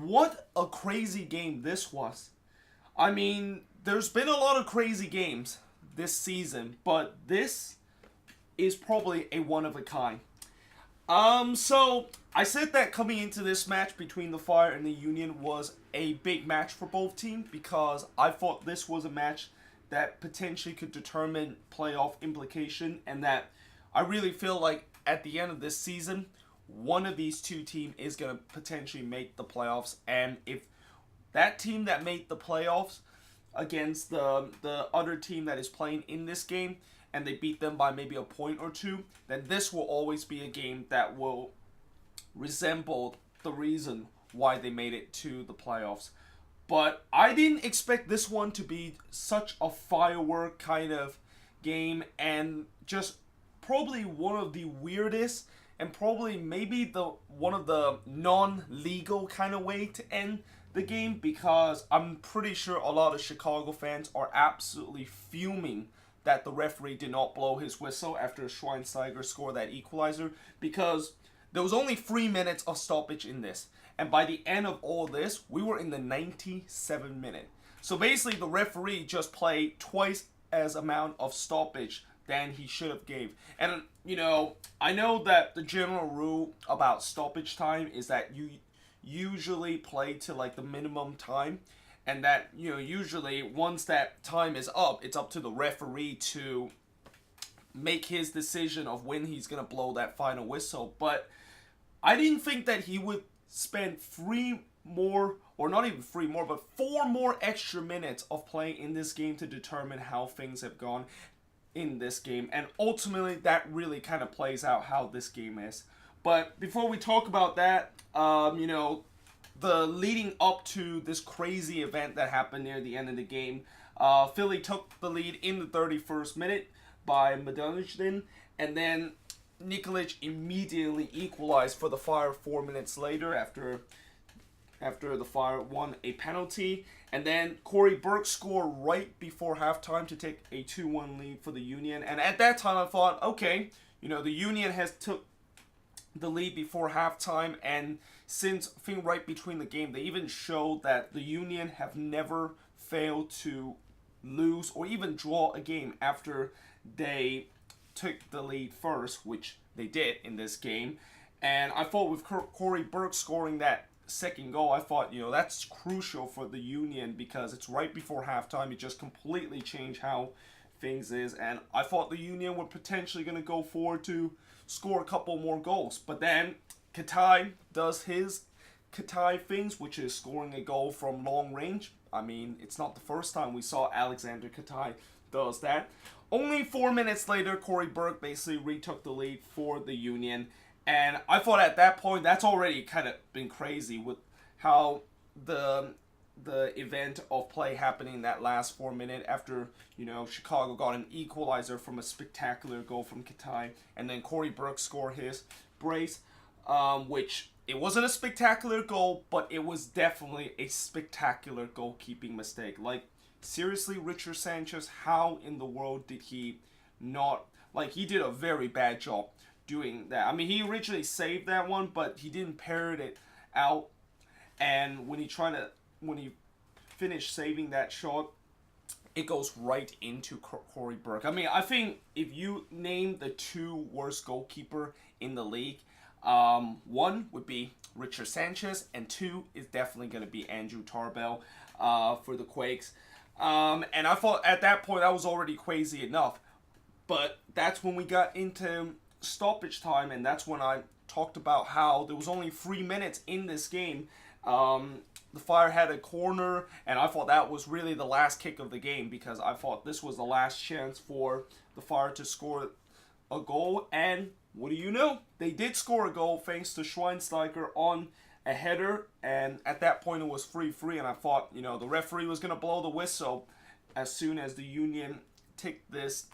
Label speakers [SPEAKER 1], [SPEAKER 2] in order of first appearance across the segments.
[SPEAKER 1] What a crazy game this was. I mean, there's been a lot of crazy games this season, but this is probably a one of a kind. So I said that coming into this match between the Fire and the Union was a big match for both teams because I thought this was a match that potentially could determine playoff implication, and that I really feel like at the end of this season, one of these two teams is going to potentially make the playoffs. And if that team that made the playoffs against the other team that is playing in this game and they beat them by maybe a point or two, then this will always be a game that will resemble the reason why they made it to the playoffs. But I didn't expect this one to be such a firework kind of game, and just probably one of the weirdest and probably maybe the one of the non-legal kind of way to end the game, because I'm pretty sure a lot of Chicago fans are absolutely fuming that the referee did not blow his whistle after Schweinsteiger scored that equalizer, because there was only 3 minutes of stoppage in this. And by the end of all this, we were in the 97th minute. So basically the referee just played twice as amount of stoppage than he should have gave. And, I know that the general rule about stoppage time is that you usually play to like the minimum time. And that, usually once that time is up, it's up to the referee to make his decision of when he's going to blow that final whistle. But I didn't think that he would spend 3 more, or not even 3 more, but 4 more extra minutes of playing in this game to determine how things have gone in this game. And ultimately, that really kind of plays out how this game is. But before we talk about that, the leading up to this crazy event that happened near the end of the game, Philly took the lead in the 31st minute by Madonijden, and then Nikolic immediately equalized for the Fire 4 minutes later after the Fire won a penalty. And then Corey Burke scored right before halftime to take a 2-1 lead for the Union. And at that time I thought, okay, the Union has took the lead before halftime, and since I think right between the game, they even showed that the Union have never failed to lose or even draw a game after they took the lead first, which they did in this game. And I thought with Corey Burke scoring that second goal, I thought, that's crucial for the Union because it's right before halftime. It just completely changed how things is. And I thought the Union were potentially going to go forward to score a couple more goals. But then Katai does his Katai things, which is scoring a goal from long range. I mean, it's not the first time we saw Alexander Katai does that. Only 4 minutes later, Corey Burke basically retook the lead for the Union. And I thought at that point, that's already kind of been crazy with how the event of play happening in that last 4 minutes after, Chicago got an equalizer from a spectacular goal from Katai. And then Corey Burke scored his brace, which it wasn't a spectacular goal, but it was definitely a spectacular goalkeeping mistake. Like, seriously, Richard Sanchez, how in the world did he not... Like, he did a very bad job doing that. I mean, he originally saved that one, but he didn't parrot it out. And when he finished saving that shot, it goes right into Corey Burke. I mean, I think if you name the 2 worst goalkeeper in the league, 1 would be Richard Sanchez, and 2 is definitely going to be Andrew Tarbell for the Quakes. And I thought at that point that was already crazy enough. But that's when we got into stoppage time, and that's when I talked about how there was only 3 minutes in this game. The Fire had a corner, and I thought that was really the last kick of the game because I thought this was the last chance for the Fire to score a goal. And what do you know? They did score a goal thanks to Schweinsteiger on a header, and at that point it was 3-3, and I thought, the referee was going to blow the whistle as soon as the Union take this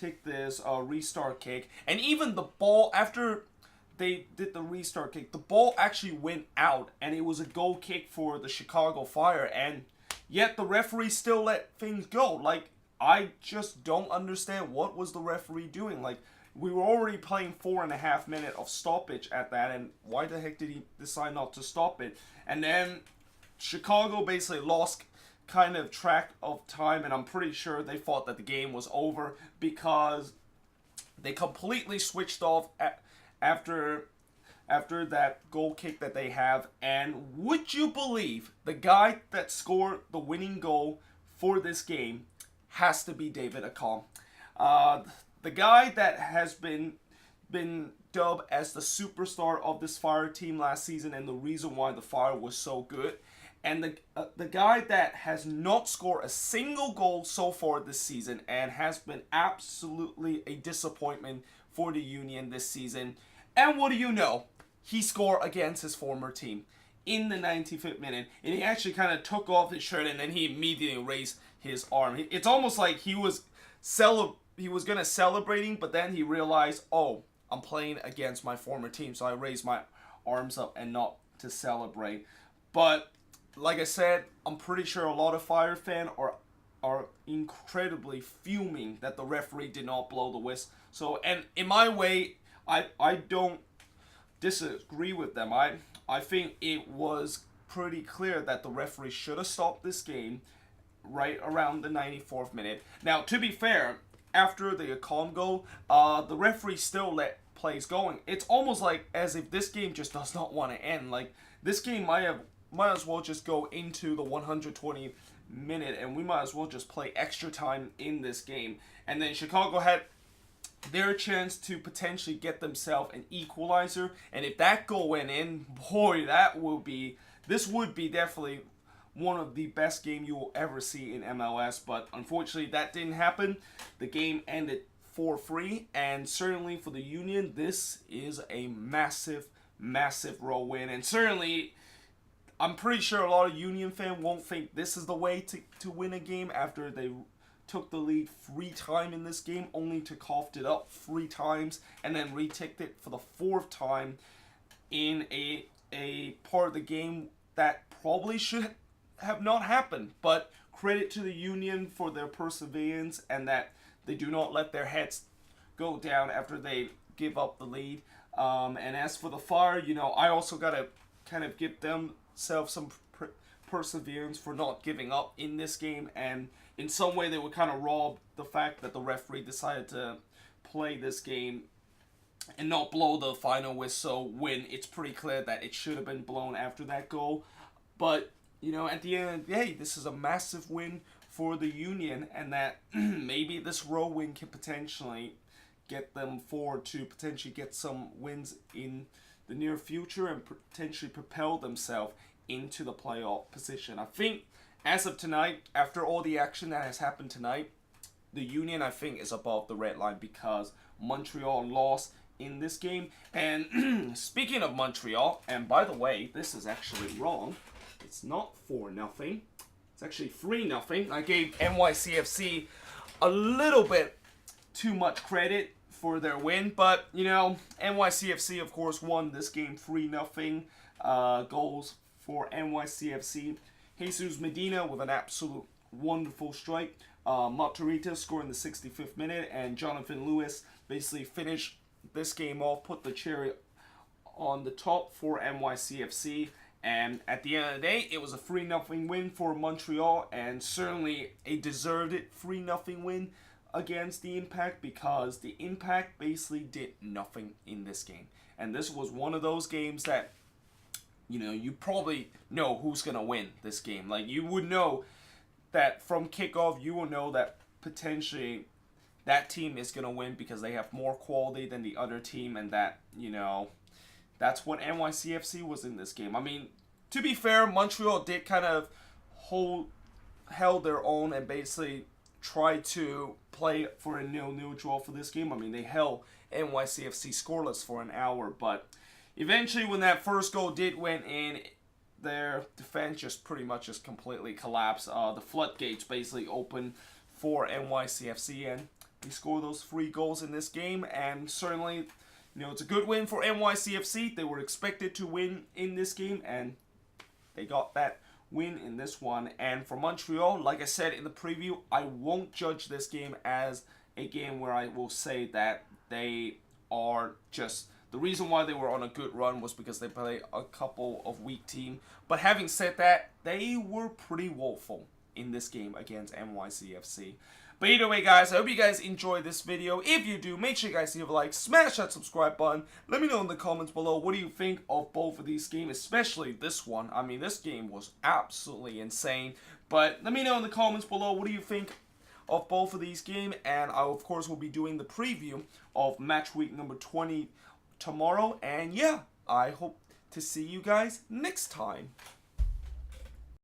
[SPEAKER 1] restart kick. And even the ball, after they did the restart kick, the ball actually went out, and it was a goal kick for the Chicago Fire, and yet the referee still let things go. Like, I just don't understand what was the referee doing. Like, We were already playing 4.5 minutes of stoppage at that, and why the heck did he decide not to stop it? And then Chicago basically lost kind of track of time, and I'm pretty sure they thought that the game was over because they completely switched off after that goal kick that they have. And would you believe the guy that scored the winning goal for this game has to be David Accam. The guy that has been dubbed as the superstar of this Fire team last season and the reason why the Fire was so good. And the guy that has not scored a single goal so far this season and has been absolutely a disappointment for the Union this season. And what do you know? He scored against his former team in the 95th minute. And he actually kind of took off his shirt and then he immediately raised his arm. It's almost like he was going to celebrating, but then he realized, oh, I'm playing against my former team, so I raised my arms up and not to celebrate. But like I said, I'm pretty sure a lot of Fire fans are incredibly fuming that the referee did not blow the whistle. So, and in my way, I don't disagree with them. I think it was pretty clear that the referee should have stopped this game right around the 94th minute. Now, to be fair, after the Accam goal, the referee still let plays going. It's almost like as if this game just does not want to end. Like, this game might as well just go into the 120 minute and we might as well just play extra time in this game. And then Chicago had their chance to potentially get themselves an equalizer, and if that goal went in, boy, this would be definitely one of the best games you will ever see in MLS. But unfortunately that didn't happen. The game ended 4-3, and certainly for the Union, this is a massive road win. And certainly I'm pretty sure a lot of Union fans won't think this is the way to win a game after they took the lead 3 times in this game, only to cough it up 3 times and then reticked it for the 4th time in a part of the game that probably should have not happened. But credit to the Union for their perseverance and that they do not let their heads go down after they give up the lead. And as for the Fire, I also got to kind of give themselves some perseverance for not giving up in this game, and in some way they were kind of robbed the fact that the referee decided to play this game and not blow the final whistle when it's pretty clear that it should have been blown after that goal. But at the end of the day, this is a massive win for the Union, and that maybe this road win can potentially get them forward to potentially get some wins in the near future and potentially propel themselves into the playoff position. I think as of tonight, after all the action that has happened tonight, the Union, I think, is above the red line because Montreal lost in this game. And speaking of Montreal, and by the way, this is actually wrong. It's not 4-0. It's actually 3-0. I gave NYCFC a little bit too much credit for their win, but NYCFC of course won this game 3-0. Goals for NYCFC: Jesus Medina with an absolute wonderful strike, Matarrita scoring the 65th minute, and Jonathan Lewis basically finished this game off, put the cherry on the top for NYCFC. And at the end of the day, it was a 3-0 win for Montreal, and certainly a deserved 3-0 win against the Impact, because the Impact basically did nothing in this game. And this was one of those games that you probably know who's going to win this game. Like, you would know that from kickoff, you will know that potentially that team is going to win because they have more quality than the other team, and that, that's what NYCFC was in this game. I mean, to be fair, Montreal did kind of held their own and basically tried to play for a 0-0 draw for this game. I mean, they held NYCFC scoreless for an hour, but eventually when that first goal went in, their defense just pretty much just completely collapsed. The floodgates basically opened for NYCFC, and they scored those 3 goals in this game. And certainly, it's a good win for NYCFC. They were expected to win in this game, and they got that win in this one. And for Montreal, like I said in the preview, I won't judge this game as a game where I will say that They are just, the reason why they were on a good run was because they played a couple of weak teams. But having said that, they were pretty woeful in this game against NYCFC. But either way, guys, I hope you guys enjoyed this video. If you do, make sure you guys leave a like, smash that subscribe button. Let me know in the comments below, what do you think of both of these games, especially this one. I mean, this game was absolutely insane. But let me know in the comments below, what do you think of both of these games. And I, of course, will be doing the preview of match week number 20 tomorrow. And yeah, I hope to see you guys next time.